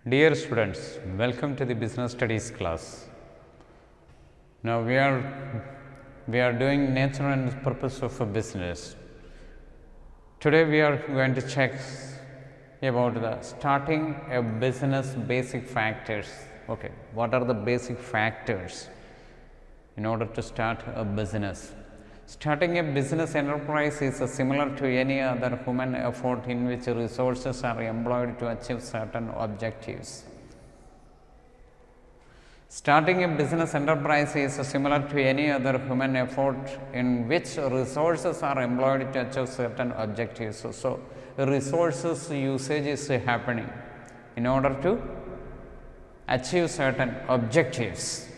Dear students, welcome to the business studies class. Now we are doing nature and purpose of a business. Today we are going to check about the starting a business basic factors. Okay, what are the basic factors in order to start a business? Starting a business enterprise is similar to any other human effort in which resources are employed to achieve certain objectives. Starting a business enterprise is similar to any other human effort in which resources are employed to achieve certain objectives. So, resources usage is happening in order to achieve certain objectives.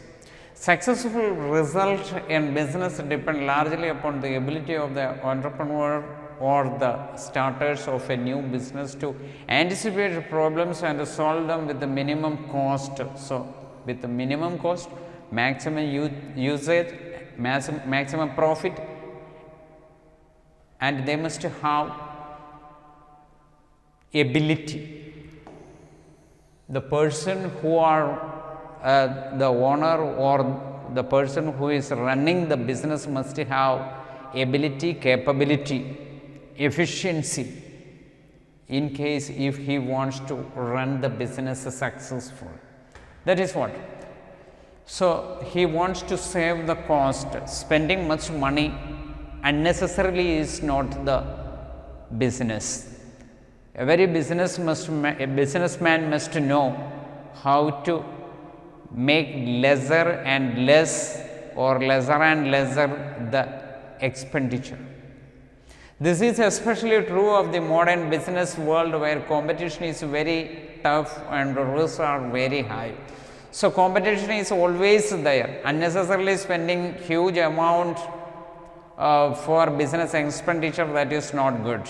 Successful result in business depend largely upon the ability of the entrepreneur or the starters of a new business to anticipate problems and solve them with the minimum cost. So, with the minimum cost, maximum usage, maximum profit, and they must have ability. The person who are the owner or the person who is running the business must have ability, capability, efficiency in case if he wants to run the business successful. That is what. So, he wants to save the cost. Spending much money unnecessarily is not the business. A businessman must know how to make lesser and less or lesser and lesser the expenditure. This is especially true of the modern business world where competition is very tough and risks are very high. So, competition is always there. Unnecessarily spending huge amount for business expenditure, that is not good.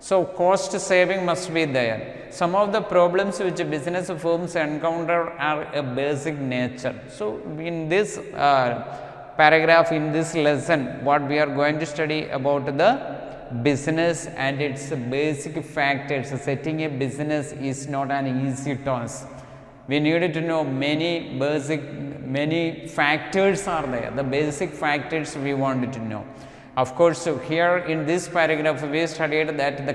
So, cost saving must be there. Some of the problems which business firms encounter are a basic nature. So, in this paragraph, in this lesson, what we are going to study about the business and its basic factors. Setting a business is not an easy task. We needed to know many factors are there. The basic factors we wanted to know. Of course, so here in this paragraph we studied that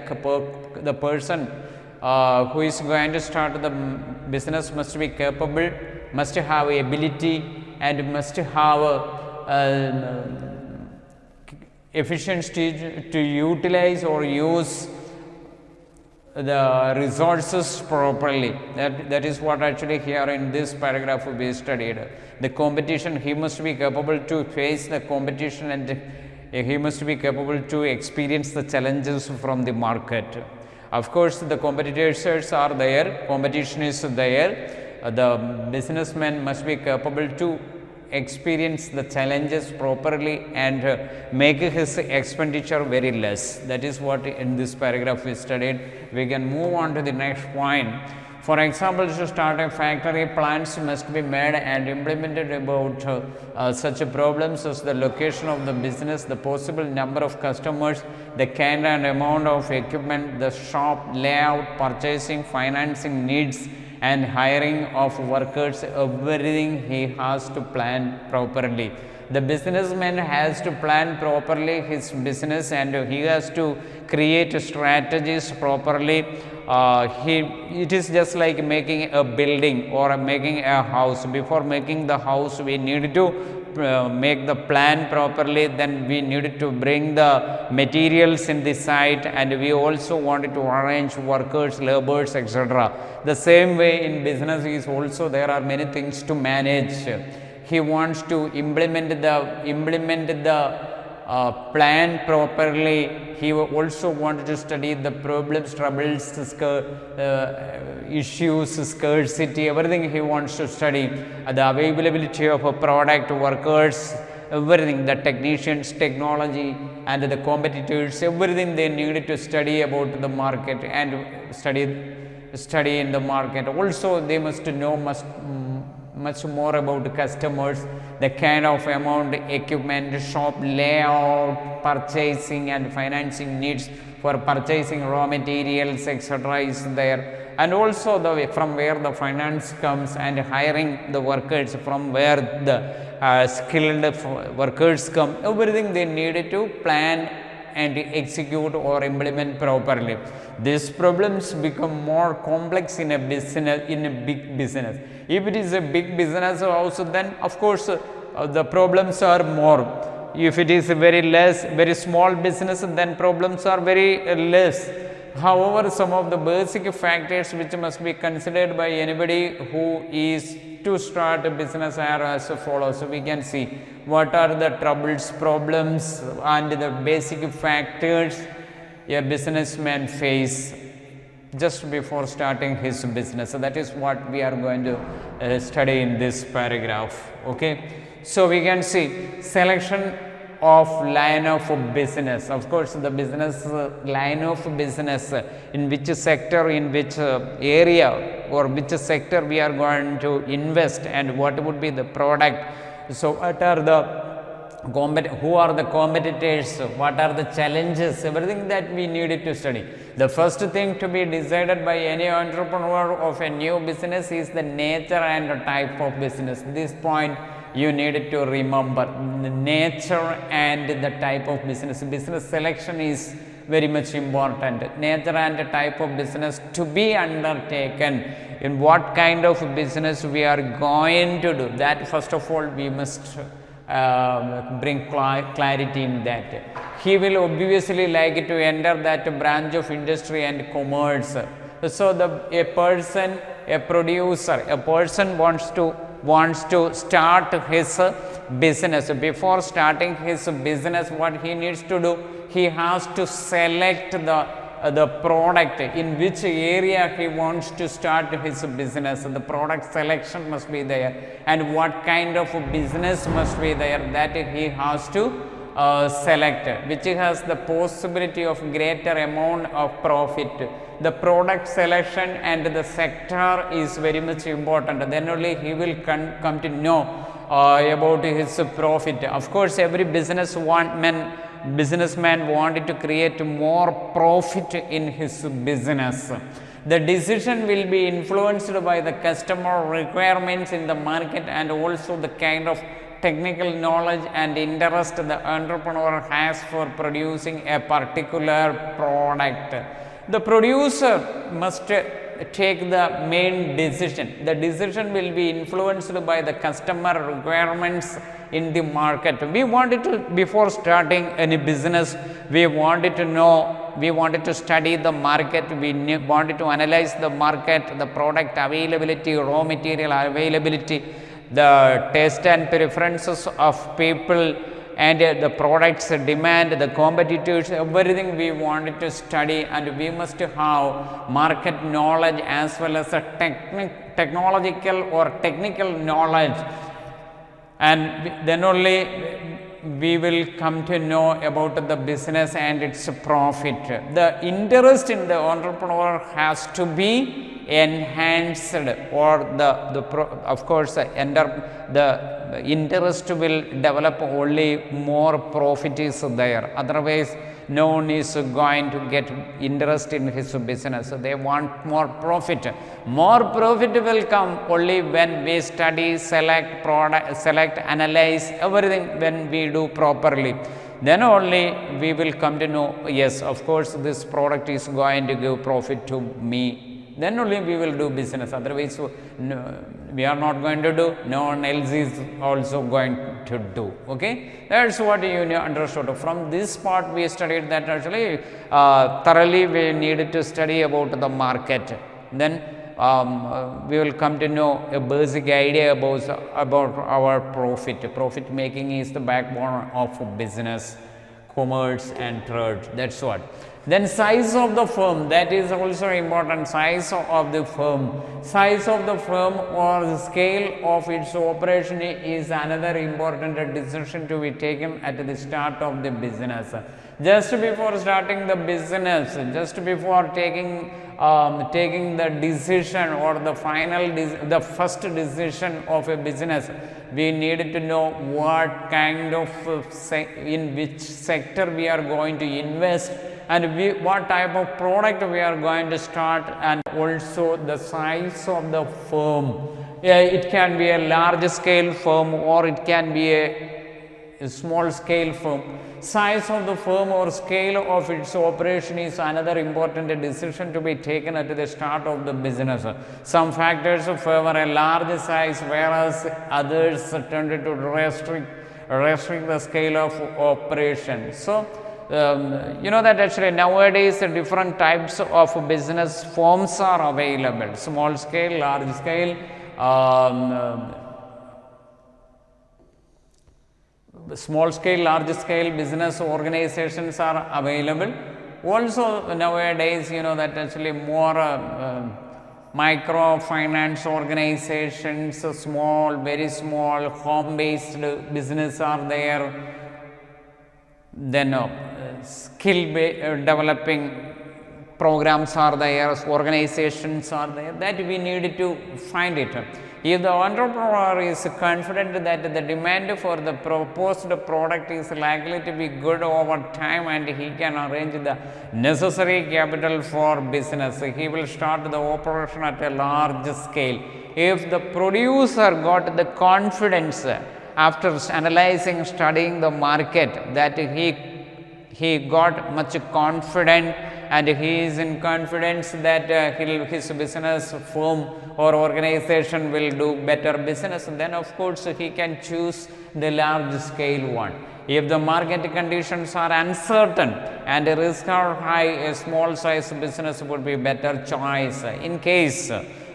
the person who is going to start the business must be capable, must have ability and must have efficiency to utilize or use the resources properly. That is what actually here in this paragraph we studied. The competition, he must be capable to face the competition and he must be capable to experience the challenges from the market. Of course, the competitors are there, competition is there. The businessman must be capable to experience the challenges properly and make his expenditure very less. That is what in this paragraph we studied. We can move on to the next point. For example, to start a factory, plans must be made and implemented about such problems as the location of the business, the possible number of customers, the kind and amount of equipment, the shop layout, purchasing, financing needs and hiring of workers. Everything he has to plan properly. The businessman has to plan properly his business and he has to create strategies properly. It is just like making a building or making a house. Before making the house, we need to make the plan properly, then we need to bring the materials in the site and we also wanted to arrange workers, laborers, etc. The same way in business is also there are many things to manage. He wants to implement the plan properly. He also wanted to study the problems, troubles, issues, scarcity, everything he wants to study. The availability of a product, workers, everything, the technicians, technology and the competitors, everything they needed to study about the market and study in the market. Also they must know much more about customers, the kind of amount, equipment, shop layout, purchasing and financing needs for purchasing raw materials, etc. is there, and also the way from where the finance comes, and hiring the workers from where the skilled workers come, everything they needed to plan and execute or implement properly. These problems become more complex in a business, in a big business. If it is a big business also, then of course the problems are more. If it is a very small business, then problems are very less. However, some of the basic factors which must be considered by anybody who is to start a business are as follows. So we can see what are the troubles, problems and the basic factors a businessman face just before starting his business. So that is what we are going to study in this paragraph. Okay. So we can see selection of line of business. Of course, the business line of business, in which sector, in which area or which sector we are going to invest, and what would be the product. So what are the who are the competitors, what are the challenges, everything that we needed to study. The first thing to be decided by any entrepreneur of a new business is the nature and the type of business. This point you need to remember, the nature and the type of business. Business selection is very much important. Nature and the type of business to be undertaken, in what kind of business we are going to do, that first of all we must bring clarity in that. He will obviously like to enter that branch of industry and commerce. So a person, a producer, a person wants to start his business. Before starting his business, what he needs to do, he has to select the product, in which area he wants to start his business. The product selection must be there, and what kind of business must be there, that he has to select, which has the possibility of greater amount of profit. The product selection and the sector is very much important. Then only he will come to know about his profit. Of course, every businessman wanted to create more profit in his business. The decision will be influenced by the customer requirements in the market, and also the kind of technical knowledge and interest the entrepreneur has for producing a particular product. The producer must take the main decision. The decision will be influenced by the customer requirements in the market. We wanted to, before starting any business, we wanted to study the market, we wanted to analyze the market, the product availability, raw material availability, the taste and preferences of people, and the products demand, the competitors, everything we wanted to study, and we must have market knowledge as well as a technological or technical knowledge, and then only we will come to know about the business and its profit. The interest in the entrepreneur has to be enhanced, or of course the interest will develop only more profit is there. Otherwise, no one is going to get interest in his business. So they want more profit. More profit will come only when we study, select, analyze everything. When we do properly, then only we will come to know, yes, of course this product is going to give profit to me. Then only we will do business. Otherwise, no, we are not going to do, no one else is also going to do. Okay, that's what you understood. From this part we studied that actually thoroughly we needed to study about the market. Then we will come to know a basic idea about our profit. Profit making is the backbone of business, commerce and trade. That's what. Then size of the firm, that is also important. Size of the firm. Size of the firm or the scale of its operation is another important decision to be taken at the start of the business. Just before starting the business, just before taking the decision or the the first decision of a business, we need to know what kind of in which sector we are going to invest, and what type of product we are going to start, and also the size of the firm. It can be a large scale firm or it can be a small scale firm. Size of the firm or scale of its operation is another important decision to be taken at the start of the business. Some factors favor a large size, whereas others tend to restrict the scale of operation. So, you know that actually nowadays different types of business forms are available: small scale, large scale, small scale, large scale business organizations are available. Also nowadays, you know that actually more microfinance organizations, small, very small, home based business are there. Then skill developing programs are there, organizations are there, that we need to find it. If the entrepreneur is confident that the demand for the proposed product is likely to be good over time and he can arrange the necessary capital for business, he will start the operation at a large scale. If the producer got the confidence after analyzing, studying the market, that he got much confident and he is in confidence that his business firm or organization will do better business, then of course he can choose the large scale one. If the market conditions are uncertain and the risks are high, a small size business would be better choice. In case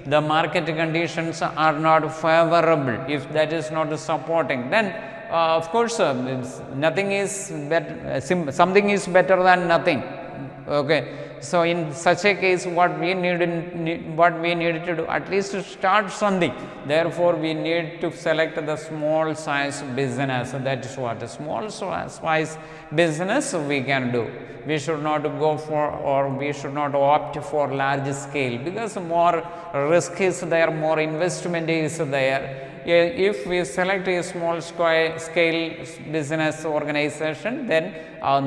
the market conditions are not favorable, if that is not supporting, then of course nothing is better, something is better than nothing. Okay. So in such a case, what we need to do, at least to start something. Therefore, we need to select the small size business. That is what a small size business we can do. We should not go for, or we should not opt for large scale, because more risk is there, more investment is there. If we select a small scale business organization, then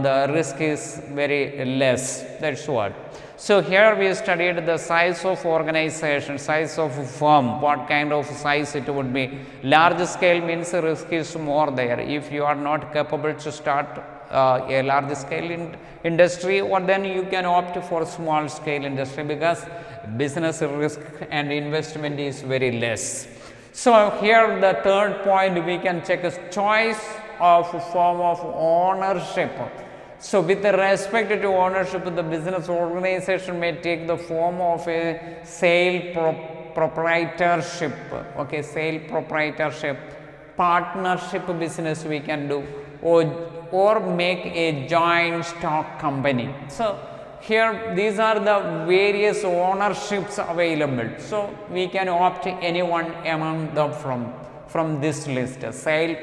the risk is very less. That's what. So here we studied the size of organization, size of firm, what kind of size it would be. Large scale means risk is more there. If you are not capable to start a large scale industry, or then you can opt for small scale industry, because business risk and investment is very less. So here the third point we can check is choice of form of ownership. So with respect to ownership, the business organization may take the form of a sale proprietorship, okay, sale proprietorship, partnership business we can do, or make a joint stock company. So here these are the various ownerships available. So we can opt any one among them from this list. Sale,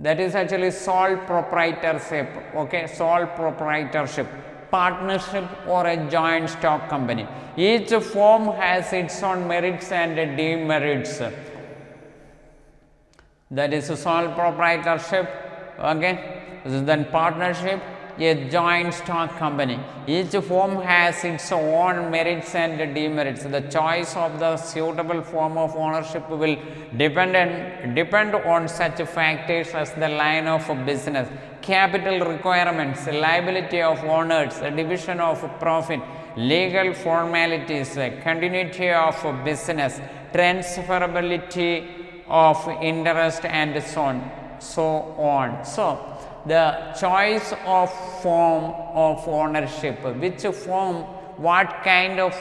that is actually sole proprietorship, okay, sole proprietorship, partnership, or a joint stock company. Each form has its own merits and demerits. That is sole proprietorship, okay, then partnership, a joint stock company. Each form has its own merits and demerits. The choice of the suitable form of ownership will depend on such factors as the line of business, capital requirements, liability of owners, division of profit, legal formalities, continuity of business, transferability of interest, and so on. So the choice of form of ownership, which form, what kind of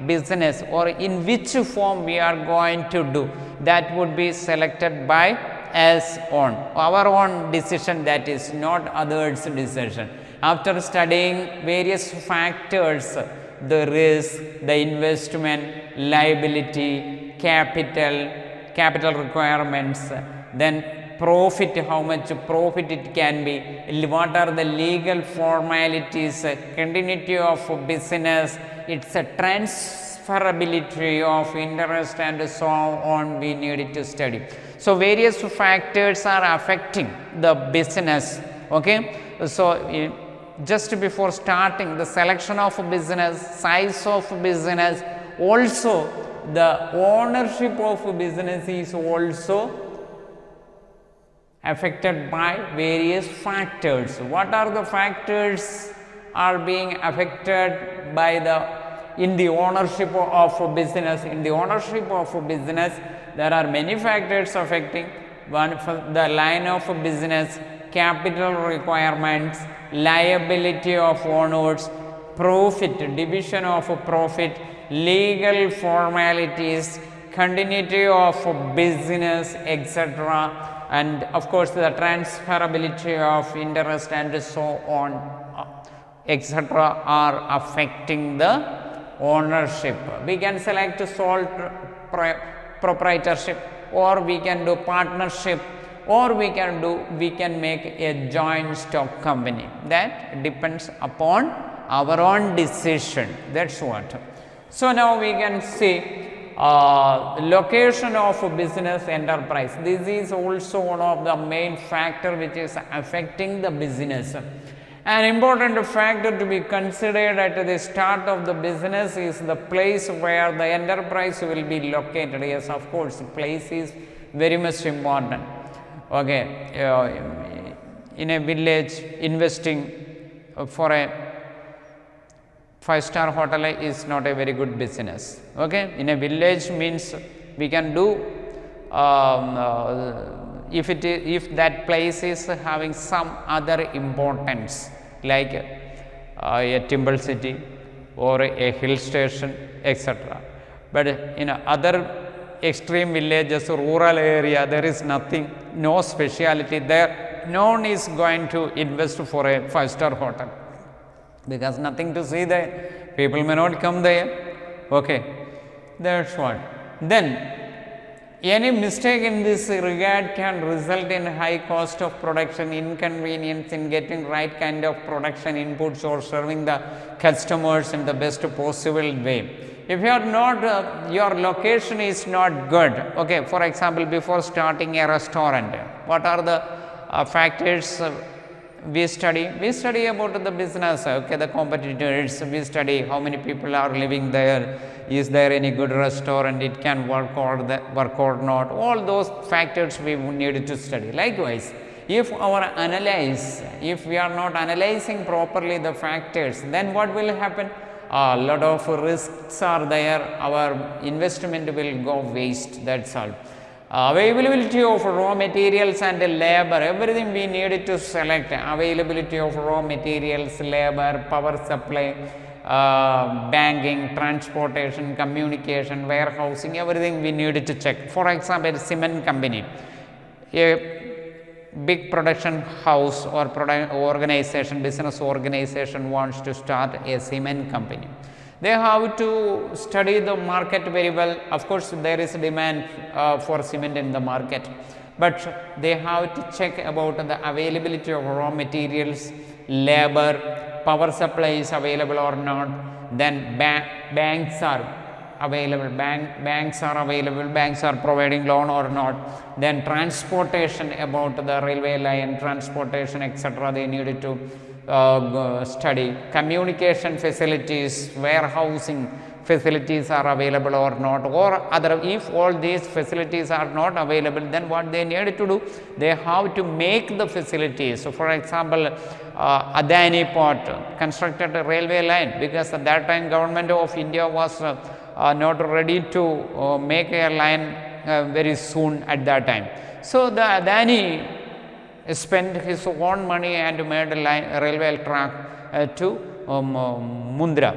business, or in which form we are going to do, that would be selected by us on our own decision, that is not others' decision. After studying various factors, the risk, the investment, liability, capital requirements, then profit, how much profit it can be, what are the legal formalities, continuity of business, its a transferability of interest and so on, we need to study. So, various factors are affecting the business. Okay. So, just before starting, the selection of business, size of business, also the ownership of business is also affected by various factors. What are the factors are being affected by in the ownership of business? In the ownership of business, there are many factors affecting. One, the line of business, capital requirements, liability of owners, profit, division of profit, legal formalities, continuity of business, etc., and of course the transferability of interest and so on, etc., are affecting the ownership. We can select sole proprietorship, or we can do partnership, or we can make a joint stock company. That depends upon our own decision. That's what. So, now we can see location of business enterprise. This is also one of the main factor which is affecting the business. An important factor to be considered at the start of the business is the place where the enterprise will be located. Yes, of course, place is very much important. Okay, in a village, investing for a 5-star hotel is not a very good business. Okay, in a village means we can do if that place is having some other importance, like a timber city or a hill station, etc. But in other extreme villages, rural area, there is nothing, no speciality there. No one is going to invest for a 5-star hotel because nothing to see there. People may not come there. Okay, that's what. Then any mistake in this regard can result in high cost of production, inconvenience in getting right kind of production inputs or serving the customers in the best possible way. If you are not, your location is not good. Okay, for example, before starting a restaurant, what are the factors we study? We study about the business, okay, the competitors, we study how many people are living there, is there any good restaurant, it can work or not, all those factors we need to study. Likewise, if we are not analyzing properly the factors, then what will happen? A lot of risks are there, our investment will go waste, that's all. Availability of raw materials and labor, everything we need to select. Availability of raw materials, labor, power supply, banking, transportation, communication, warehousing, everything we need to check. For example, cement company, a big production house or organization, business organization wants to start a cement company. They have to study the market very well. Of course, there is a demand for cement in the market, but they have to check about the availability of raw materials, labor, power supply is available or not. Then banks are available, banks are providing loan or not. Then transportation, about the railway line, transportation, etc. they needed to study. Communication facilities, warehousing facilities are available or not, or other. If all these facilities are not available, then what they need to do, they have to make the facilities. So, for example, Adani Port constructed a railway line, because at that time government of India was not ready to make a line very soon at that time. So, the Adani spent his own money and made a railway track to Mundra,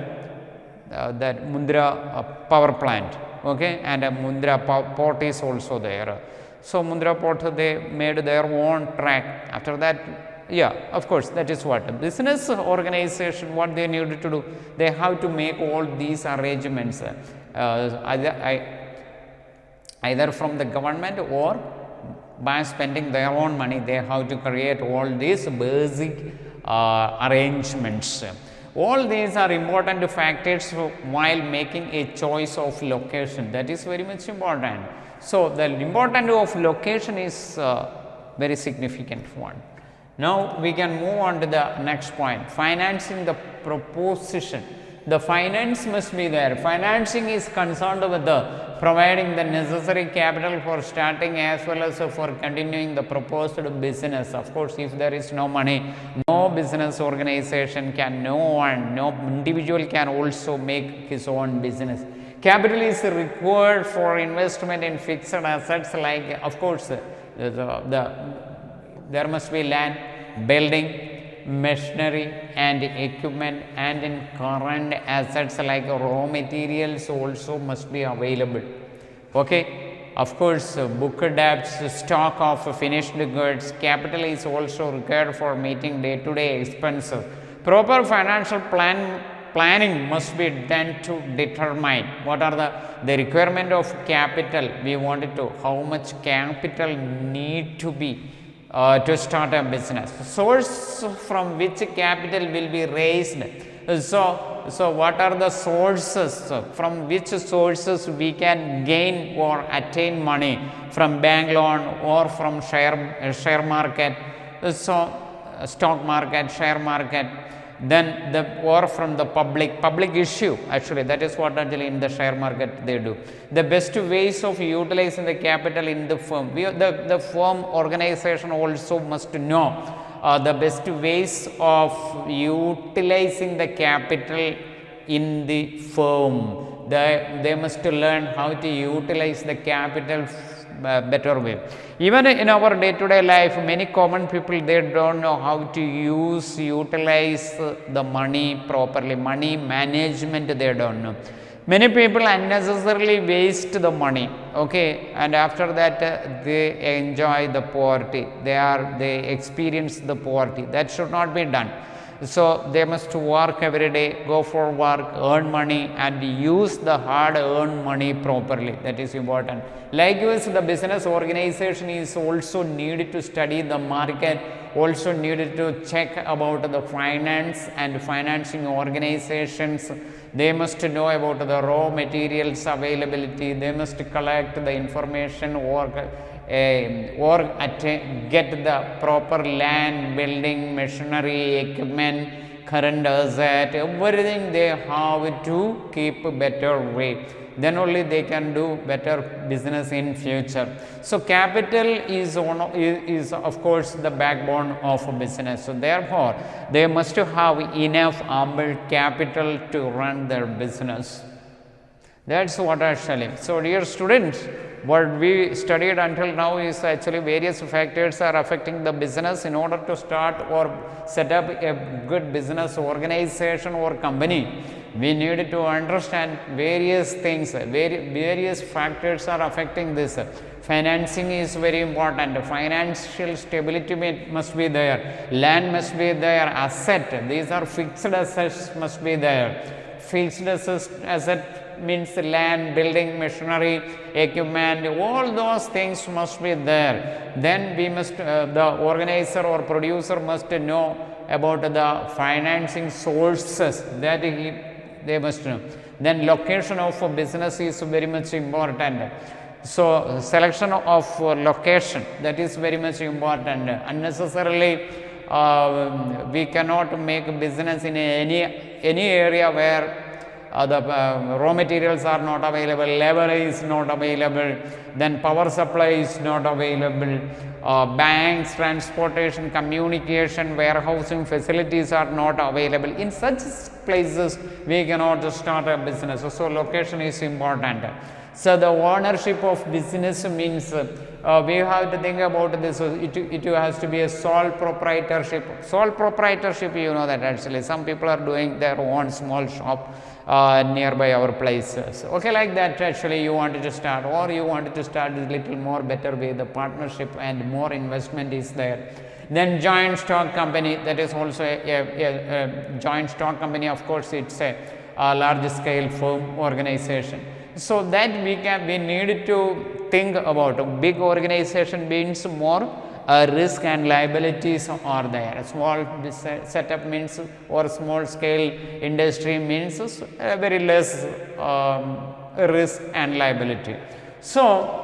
that Mundra power plant, okay, and Mundra port is also there. So, Mundra port, they made their own track. After that, Yeah, of course, that is what a business organization, what they need to do, they have to make all these arrangements either from the government or by spending their own money. They have to create all these basic arrangements. All these are important factors while making a choice of location. That is very much important. So, the importance of location is very significant one. Now, we can move on to the next point, financing the proposition. The finance must be there. Financing is concerned with the providing the necessary capital for starting as well as for continuing the proposed business. Of course, if there is no money, no business organization can, no individual can also make his own business. Capital is required for investment in fixed assets like, of course, there must be land, building, machinery and equipment, and in current assets like raw materials also must be available. Okay. Of course, book debts, stock of finished goods, capital is also required for meeting day-to-day expenses. Proper financial planning must be done to determine what are the requirement of capital. We wanted to, how much capital need to be to start a business, source from which capital will be raised. So what are the sources, from which sources we can gain or attain money, from bank loan or from share market, so stock market, share market, then or from the public issue. Actually, that is what actually in the share market they do. The best ways of utilizing the capital in the firm, the firm organization also must know the best ways of utilizing the capital in the firm. They must learn how to utilize the capital better way. Even in our day-to-day life, many common people, they don't know how to utilize the money properly. Money management they don't know. Many people unnecessarily waste the money, okay, and after that they enjoy the poverty. They experience the poverty. That should not be done. So they must work every day, go for work, earn money and use the hard earned money properly. That is important. Likewise, the business organization is also needed to study the market, also needed to check about the finance and financing organizations. They must know about the raw materials availability. They must collect the information or get the proper land, building, machinery, equipment, current asset, everything they have to keep better way. Then only they can do better business in future. So capital is of course the backbone of a business. So therefore, they must have enough ample capital to run their business. That's what actually. So dear students, what we studied until now is actually various factors are affecting the business. In order to start or set up a good business organization or company, we need to understand various things, various factors are affecting this. Financing is very important, financial stability must be there, land must be there, asset, these are fixed assets must be there. Fixed asset means land, building, machinery, equipment, all those things must be there. Then we must, the organizer or producer must know about the financing sources that they must know. Then location of a business is very much important. So selection of location, that is very much important. Unnecessarily we cannot make business in any area where the raw materials are not available, labor is not available, then power supply is not available, banks, transportation, communication, warehousing facilities are not available. In such places, we cannot start a business. So location is important. So the ownership of business means we have to think about this. It has to be a sole proprietorship. Sole proprietorship, you know that actually some people are doing their own small shop nearby our places. Okay, like that actually you wanted to start, or you wanted to start a little more better way, the partnership and more investment is there. Then joint stock company, that is also a joint stock company. Of course, it's a large scale firm organization. So that we need to think about. A big organization means more risk and liabilities are there. A small setup means, or small scale industry means very less risk and liability. So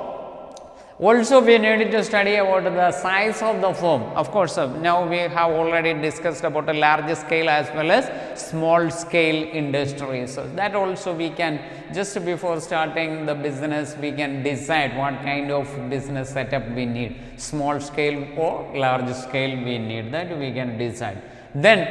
also we need to study about the size of the firm. Of course, now we have already discussed about a large scale as well as small scale industries. So that also we can, just before starting the business, we can decide what kind of business setup we need, small scale or large scale we need, that we can decide. Then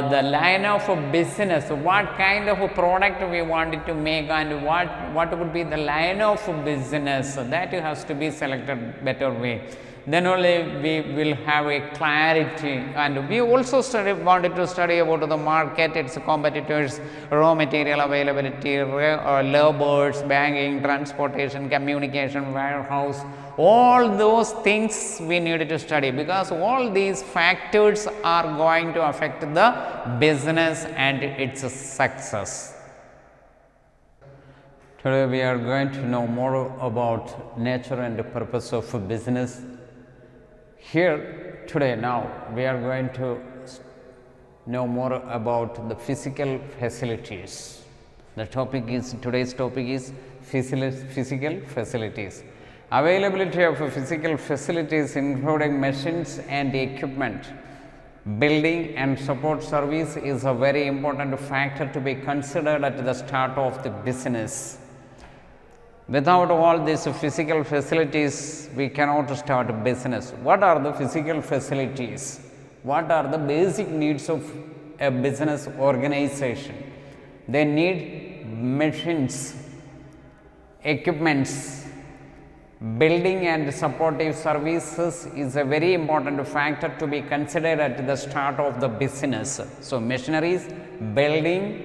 the line of business, what kind of a product we wanted to make and what would be the line of business, that has to be selected better way. Then only we will have a clarity. And we also wanted to study about the market, its competitors, raw material availability, laborers, banking, transportation, communication, warehouse. All those things we needed to study, because all these factors are going to affect the business and its success. Today we are going to know more about nature and the purpose of a business. Here today now we are going to know more about the physical facilities. The topic is, today's topic is physical facilities. Availability of physical facilities including machines and equipment, building and support service is a very important factor to be considered at the start of the business. Without all these physical facilities, we cannot start a business. What are the physical facilities? What are the basic needs of a business organization? They need machines, equipments. Building and supportive services is a very important factor to be considered at the start of the business. So, machineries, building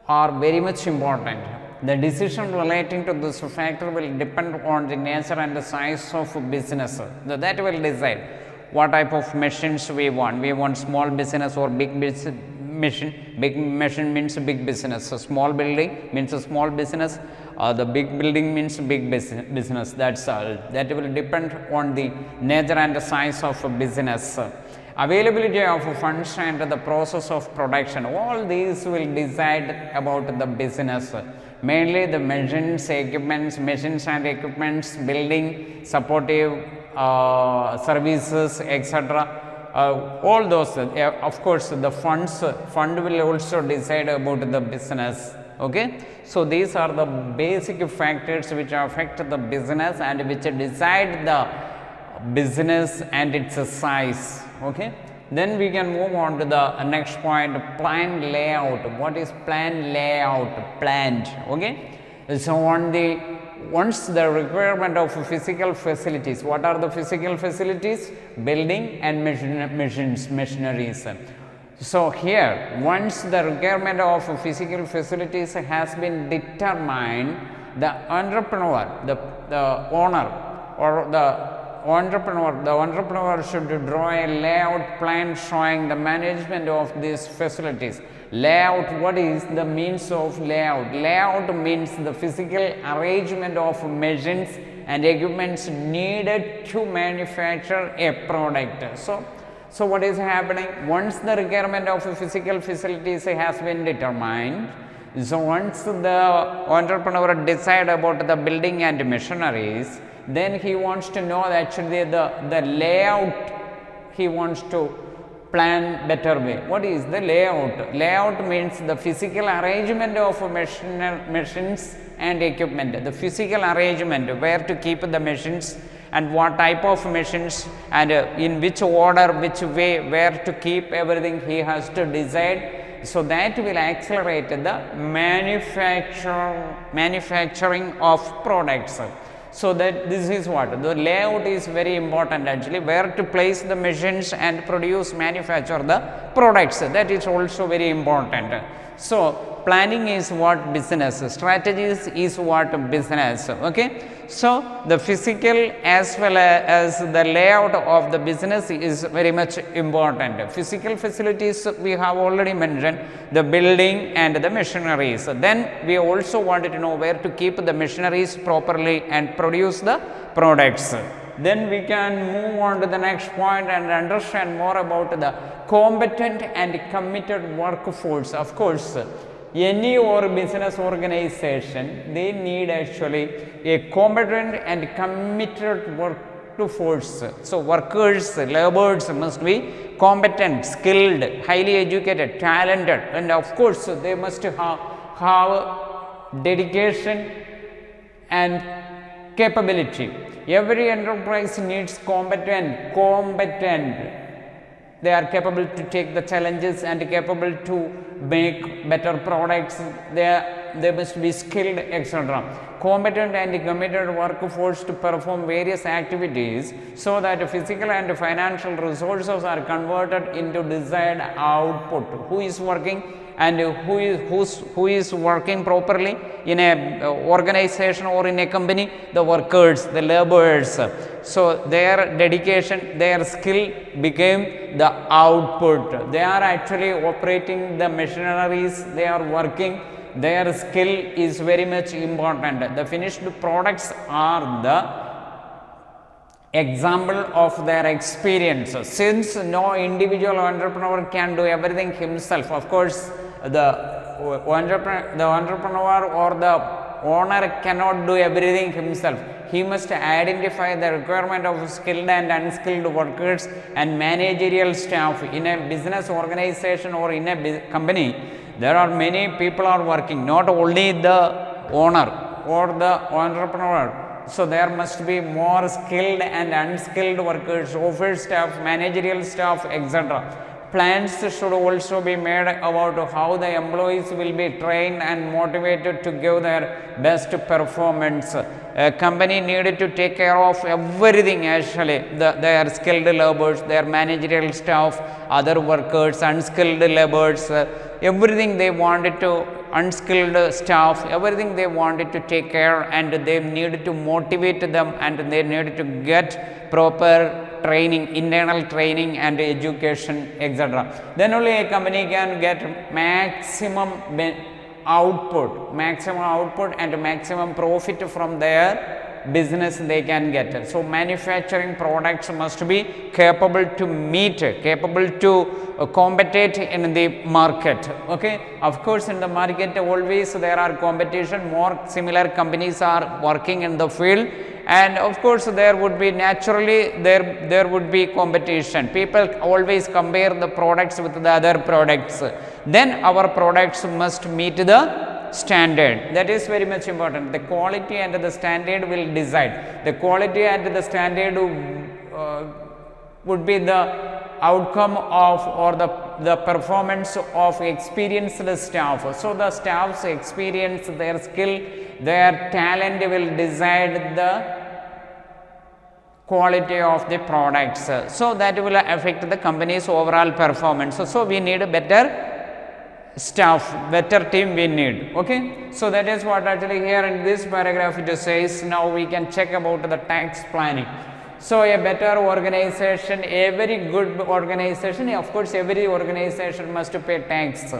are very much important. The decision relating to this factor will depend on the nature and the size of business. So, that will decide what type of machines we want. We want small business or big business. Big machine means big business. So, small building means a small business. The big building means big business. That's all. That will depend on the nature and the size of a business. Availability of funds and the process of production. All these will decide about the business. Mainly the machines, equipments, machines and equipments, building, supportive services, etc. All those, of course, the fund will also decide about the business. Okay, so these are the basic factors which affect the business and which decide the business and its size. Okay, then we can move on to the next point, plan layout. What is plan layout? Planned. Okay, so once the requirement of physical facilities, what are the physical facilities? Building and machineries. So, here once the requirement of physical facilities has been determined, the entrepreneur, the owner or the entrepreneur should draw a layout plan showing the management of these facilities. Layout, what is the means of layout? Layout means the physical arrangement of machines and equipments needed to manufacture a product. So what is happening? Once the requirement of physical facilities has been determined, so once the entrepreneur decide about the building and machineries, then he wants to know actually the layout, he wants to plan better way. What is the layout? Layout means the physical arrangement of machines and equipment. The physical arrangement, where to keep the machines and what type of machines and in which order, which way, where to keep everything, he has to decide. So that will accelerate the manufacturing of products. So that this is what the layout is very important actually, where to place the machines and manufacture the products, that is also very important. So, planning is what business, strategies is what business. Okay. So, the physical as well as the layout of the business is very much important. Physical facilities we have already mentioned, the building and the machineries. Then we also wanted to know where to keep the machineries properly and produce the products. Then we can move on to the next point and understand more about the competent and committed workforce. Of course, any or business organization, they need actually a competent and committed workforce. So, workers, laborers must be competent, skilled, highly educated, talented, and of course, they must have dedication and capability. Every enterprise needs competent. They are capable to take the challenges and capable to make better products. They must be skilled, etc. Competent and committed workforce to perform various activities so that physical and financial resources are converted into desired output. Who is working and who is working properly in a organization or in a company? The workers, the laborers. So, their dedication, their skill became the output. They are actually operating the machineries, they are working, their skill is very much important. The finished products are the example of their experience. Since no individual entrepreneur can do everything himself, of course, the entrepreneur or the owner cannot do everything himself. He must identify the requirement of skilled and unskilled workers and managerial staff. In a business organization or in a company, there are many people are working, not only the owner or the entrepreneur. So, there must be more skilled and unskilled workers, office staff, managerial staff, etc. Plans should also be made about how the employees will be trained and motivated to give their best performance. A company needed to take care of everything actually, their skilled laborers, their managerial staff, other workers, unskilled laborers, everything they wanted to, unskilled staff, everything they wanted to take care, and they needed to motivate them and they needed to get proper training, internal training and education, etc. Then only a company can get maximum output and maximum profit from their business they can get. So, manufacturing products must be capable to meet, capable to compete in the market. Okay. Of course, in the market always there are competition, more similar companies are working in the field, and of course, there would be naturally there would be competition. People always compare the products with the other products. Then our products must meet the standard. That is very much important. The quality and the standard will decide. The quality and the standard would be the outcome of or the performance of experienced staff. So, the staff's experience, their skill, their talent will decide the quality of the products. So, that will affect the company's overall performance. So, we need a better staff, better team we need. Okay. So, that is what actually here in this paragraph it says. Now, we can check about the tax planning. So, a better organization, a very good organization, of course, every organization must pay tax.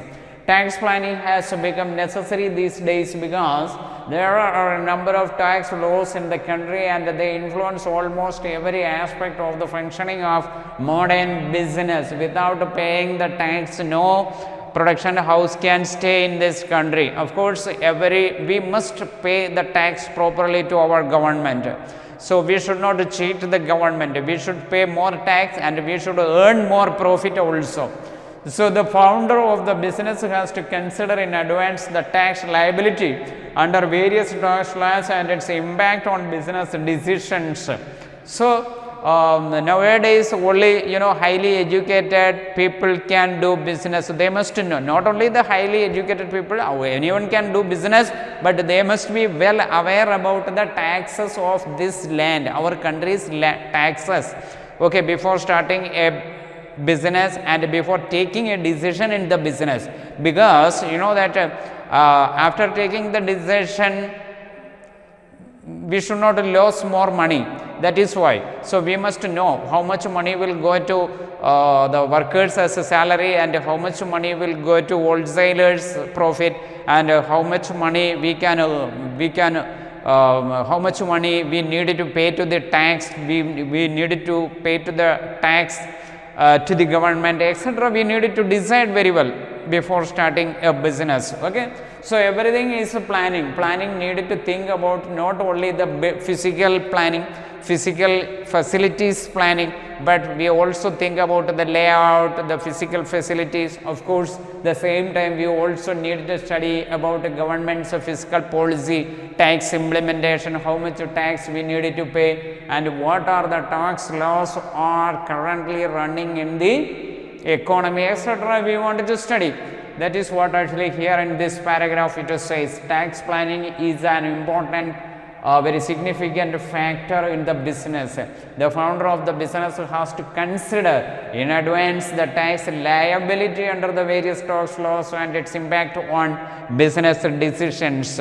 Tax planning has become necessary these days because there are a number of tax laws in the country and they influence almost every aspect of the functioning of modern business. Without paying the tax, no production house can stay in this country. Of course, we must pay the tax properly to our government. So, we should not cheat the government, we should pay more tax and we should earn more profit also. So, the founder of the business has to consider in advance the tax liability under various tax laws and its impact on business decisions. So, nowadays only highly educated people can do business. They must know, not only the highly educated people, anyone can do business, but they must be well aware about the taxes of this land, our country's taxes. Okay, before starting a business and before taking a decision in the business, because you know that after taking the decision we should not lose more money. That is why. So, we must know how much money will go to the workers as a salary, and how much money will go to wholesalers profit, and how much money we can how much money we needed to pay to the tax, we needed to pay to the tax to the government, etc. We needed to decide very well before starting a business. Okay. So, everything is planning. Planning needed to think about not only the physical planning, physical facilities planning, but we also think about the layout, the physical facilities. Of course, the same time we also need to study about the government's fiscal policy, tax implementation, how much tax we needed to pay, and what are the tax laws are currently running in the economy, etc. we wanted to study. That is what actually here in this paragraph it says. Tax planning is an important very significant factor in the business. The founder of the business has to consider in advance the tax liability under the various tax laws and its impact on business decisions.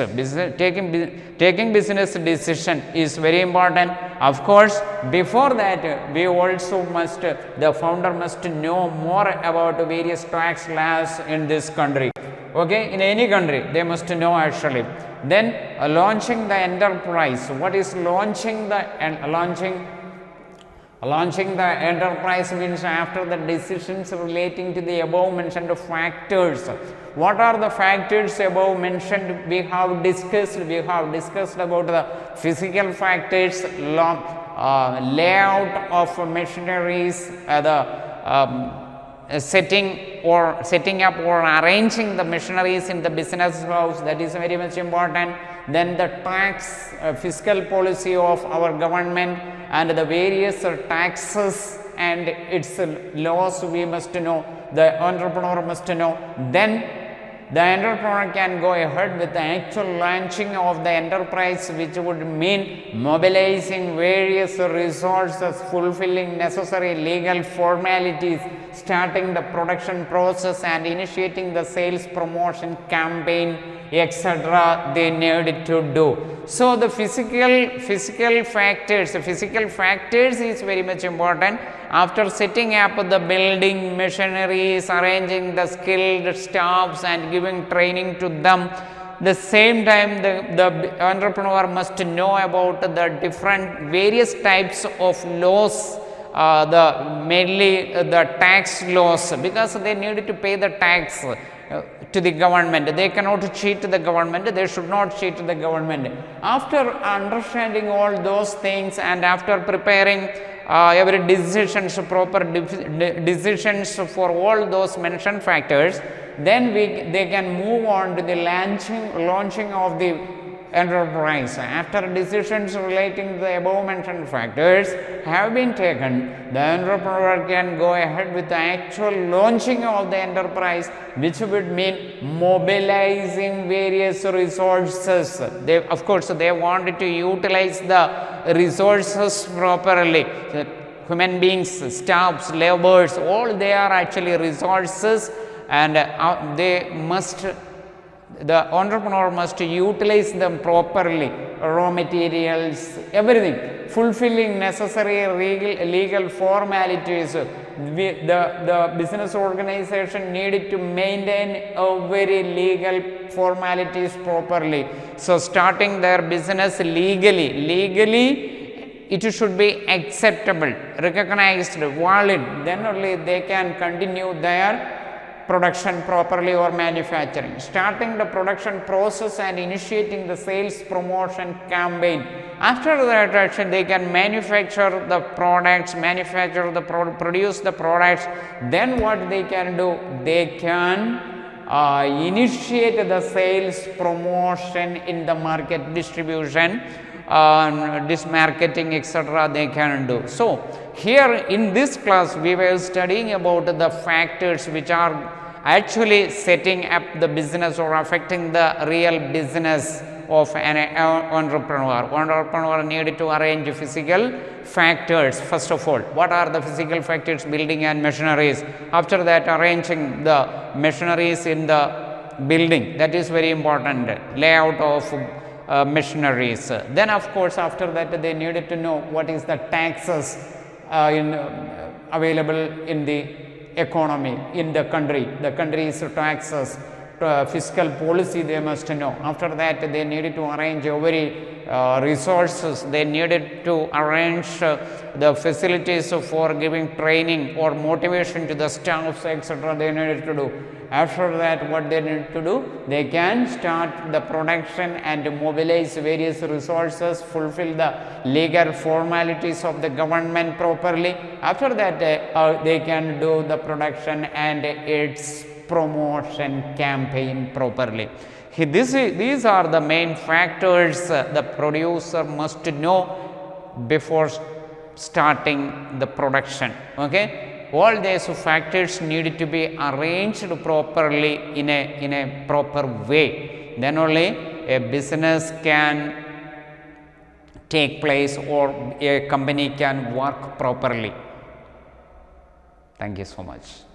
Taking business decision is very important. Of course, before that we also must, the founder must know more about various tax laws in this country. Okay, in any country they must know actually. Then launching the enterprise. What is launching the launching the enterprise means after the decisions relating to the above mentioned factors. What are the factors above mentioned? We have discussed about the physical factors, layout of machineries, setting up or arranging the machineries in the business house, that is very much important. Then the tax fiscal policy of our government and the various taxes and its laws we must know, the entrepreneur must know. Then the entrepreneur can go ahead with the actual launching of the enterprise, which would mean mobilizing various resources, fulfilling necessary legal formalities, starting the production process and initiating the sales promotion campaign, etc. they need to do. So, the physical factors is very much important. After setting up the building machineries, arranging the skilled staffs and giving training to them, the same time the entrepreneur must know about the different various types of laws, mainly the tax laws, because they need to pay the tax to the government. They cannot cheat the government, they should not cheat the government. After understanding all those things and after preparing every decisions, proper decisions for all those mentioned factors, then they can move on to the launching of the enterprise. After decisions relating to the above mentioned factors have been taken, the entrepreneur can go ahead with the actual launching of the enterprise, which would mean mobilizing various resources. Of course, they wanted to utilize the resources properly. Human beings, staffs, laborers, all they are actually resources, and the entrepreneur must utilize them properly, raw materials, everything, fulfilling necessary legal formalities. The business organization needed to maintain very legal formalities properly. So, starting their business legally it should be acceptable, recognized, valid, then only they can continue their production properly or manufacturing. Starting the production process and initiating the sales promotion campaign. After that action, they can manufacture the products, produce the products. Then what they can do? They can initiate the sales promotion in the market, distribution, marketing, etc. they can do. So, here in this class we were studying about the factors which are actually setting up the business or affecting the real business of an entrepreneur. Entrepreneur need to arrange physical factors. First of all, what are the physical factors? Building and machineries. After that, arranging the machineries in the building, that is very important. Layout of machineries. Then of course, after that they needed to know what is the taxes available in the economy in the country's taxes, fiscal policy they must know. After that they needed to arrange every resources, they needed to arrange the facilities for giving training or motivation to the staffs, etc. they needed to do. After that, what they need to do? They can start the production and mobilize various resources, fulfill the legal formalities of the government properly. After that, they can do the production and its promotion campaign properly. These are the main factors the producer must know before starting the production. Okay? All these factors need to be arranged properly in a proper way. Then only a business can take place or a company can work properly. Thank you so much.